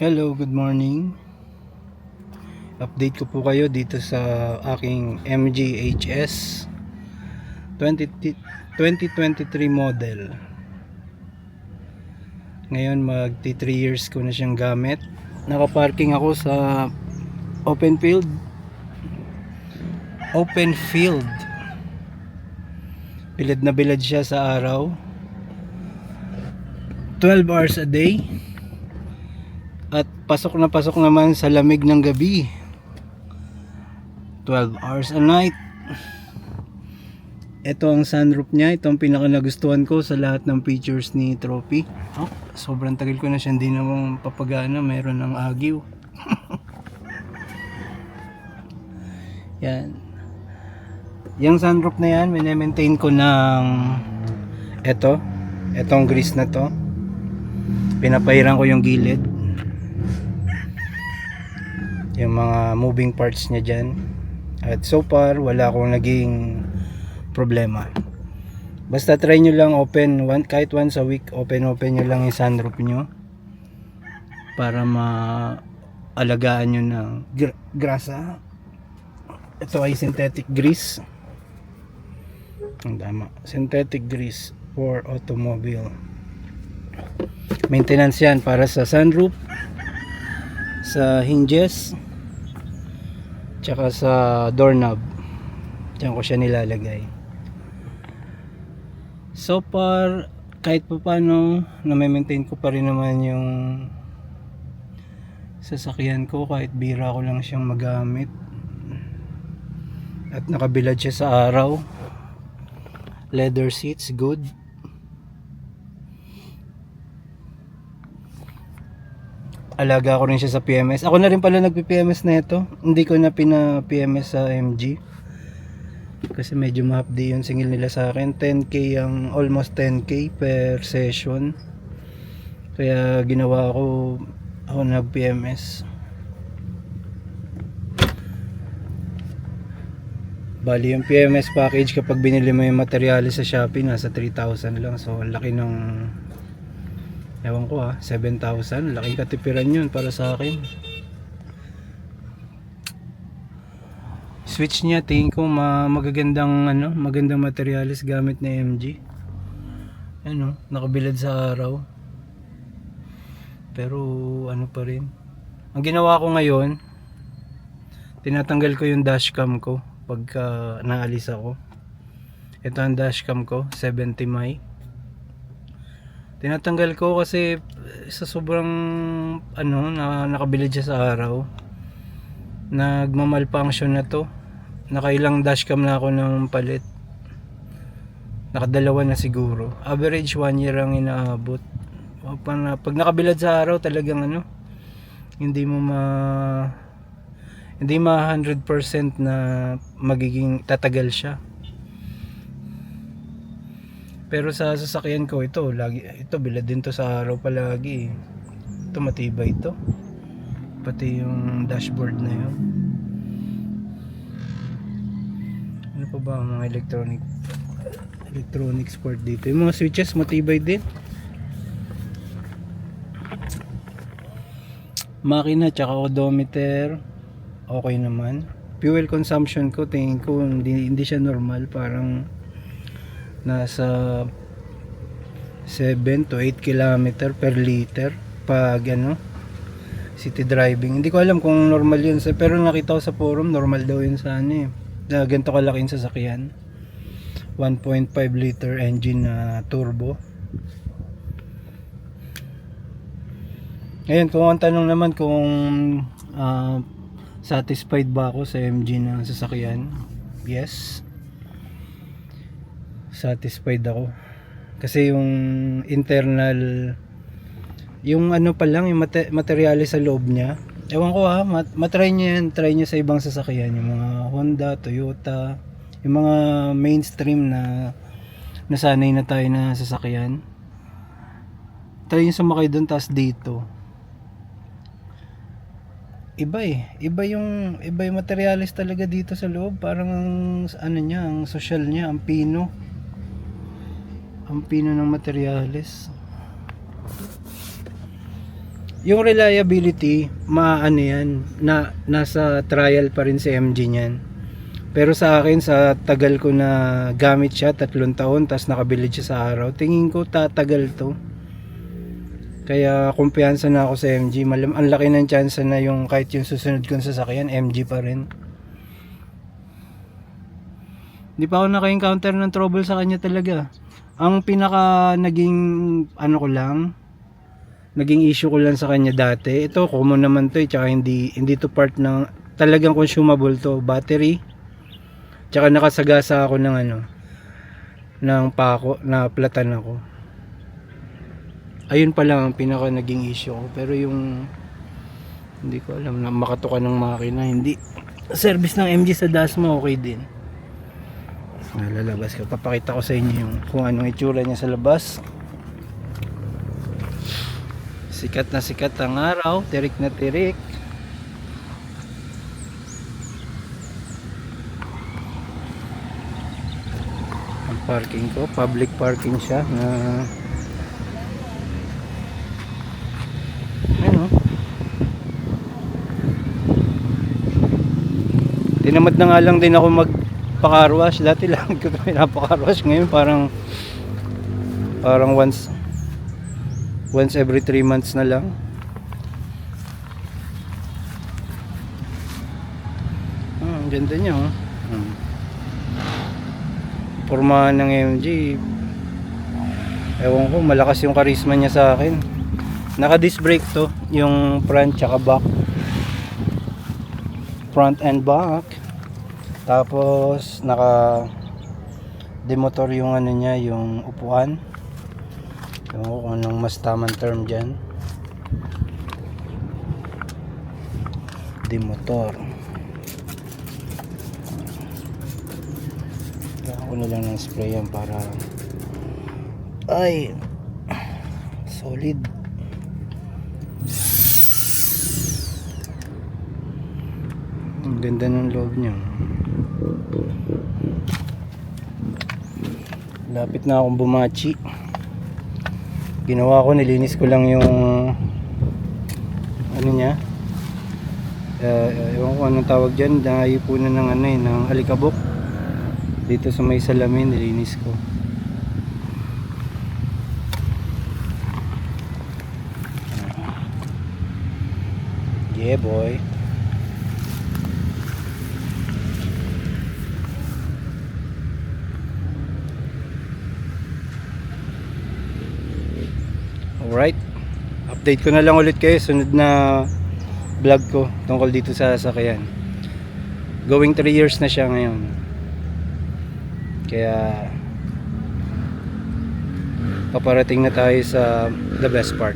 Hello, good morning. Update ko po kayo dito sa aking MGHS 2023 model. Ngayon magti 3 years ko na siyang gamit. Nakaparking ako sa open field. Bilad na bilad siya sa araw. 12 hours a day. At pasok na pasok naman sa lamig ng gabi. 12 hours a night. Ito ang sunroof niya. Ito ang pinaka nagustuhan ko sa lahat ng features ni Trophy. Sobrang tagal ko na siya hindi naman papagana. Meron ng agyo. Yan. Yung sunroof na yan, mini-maintain ko ng etong grease na to. Pinapahiran ko yung gilid. Yung mga moving parts niya dyan. At so far wala akong naging problema. Basta try nyo lang kahit once a week, open nyo lang yung sunroof nyo para maalagaan nyo ng grasa. Ito ay synthetic grease. Ang tama, synthetic grease for automobile. Maintenance yan para sa sunroof, sa hinges, tsaka sa doorknob. Diyan ko siya nilalagay. So far, kahit pa paano, na-maintain ko pa rin naman yung sasakyan ko kahit bira ko lang siyang magamit. At nakabilad siya sa araw. Leather seats, good. Alaga ko rin siya sa PMS. Ako na rin pala nagpi-PMS na ito. Hindi ko na pina-PMS sa MG. Kasi medyo mahapdi yung singil nila sa akin. 10k ang, almost 10k per session. Kaya ginawa ko, ako nag-PMS. Bali yung PMS package kapag binili mo yung materyales sa Shopee nasa 3,000 lang. So laki ng, ewan ko 7,000. Laking katipiran yun para sa akin. Switch niya tingin ko magagandang magandang materyales gamit na MG. Nakabilad sa araw. Pero pa rin. Ang ginawa ko ngayon, tinatanggal ko yung dashcam ko pagka naalis ako. Ito ang dashcam ko, 70 mic. Tinatanggal ko kasi sa sobrang nakabilad siya sa araw. Nagmamalfunction na to. Nakailang dashcam na ako ng palit. Nakadalawa na siguro. Average 1 year ang inaabot. Pag nakabilad sa araw talagang hindi mo hindi 100% na magiging tatagal siya. Pero sa sasakyan ko ito bilad din to sa araw palagi. Ito matibay ito. Pati yung dashboard na yun. Ano pa ba ang mga electronics part dito? Yung mga switches matibay din. Makina tsaka odometer okay naman. Fuel consumption ko tingin ko hindi siya normal, parang nasa 7 to 8 km per liter pag city driving. Hindi ko alam kung normal yun pero nakita ko sa forum normal daw yun sa na ganito kalaking sasakyan. 1.5 liter engine na turbo. Ngayon kung ang tanong naman kung satisfied ba ako sa MG na sasakyan, yes, satisfied ako. Kasi yung internal, yung pa lang, yung materyales sa loob niya, ewan ko matry nyo yan, try nyo sa ibang sasakyan, yung mga Honda, Toyota, yung mga mainstream na nasanay na tayo na sasakyan. Try nyo sumakay doon, tas dito iba yung materyales talaga dito sa loob. Parang ang social niya, ang pino ng materyales. Yung reliability, maano yan, nasa trial pa rin si MG niyan. Pero sa akin, sa tagal ko na gamit siya, 3 taon, tas nakabili siya sa araw, tingin ko tatagal to. Kaya kumpiyansa na ako sa MG. Ang laki ng chance na yung kahit yung susunod kong sasakyan, MG pa rin. Hindi pa ako naka-encounter ng trouble sa kanya talaga. Ang pinaka naging ano ko lang, naging issue ko lang sa kanya dati, ito common naman to tsaka hindi to part ng talagang consumable to, battery. Tsaka nakasagasa ako ng ng pako na platan ako. Ayun pa lang ang pinaka naging issue ko. Pero yung hindi ko alam na makatuka ng makina, hindi. Service ng MG sa Dasma okay din. Lalabas ko, papakita ko sa inyo yung kung anong itsura niya sa labas. Sikat na sikat ang araw, tirik na tirik. Ang parking ko, public parking siya na ano. Tinamad na nga lang din ako magpa-carwash. Dati lang ko pinapa-carwash, ngayon parang once every 3 months na lang. Ang ganda niya, oh. Pormahan ng MG. Ewan ko, malakas yung karisma niya sa akin. Naka disc brake to, yung front tsaka back. Front and back. Tapos naka demotor yung niya, yung upuan. Ewan ko kung anong mas tamang term dyan. Demotor. Kaya ko na lang ng spray yan para ay solid. Ang ganda ng loob niya. Lapit na akong bumachi. Ginawa ko, nilinis ko lang yung ano niya, ewan ko anong tawag dyan, naipunan ng ng alikabok dito sa may salamin, nilinis ko. Yeah boy. Alright, update ko na lang ulit kayo sunod na vlog ko tungkol dito sa sasakyan. Going 3 years na siya ngayon, kaya paparating na tayo sa the best part.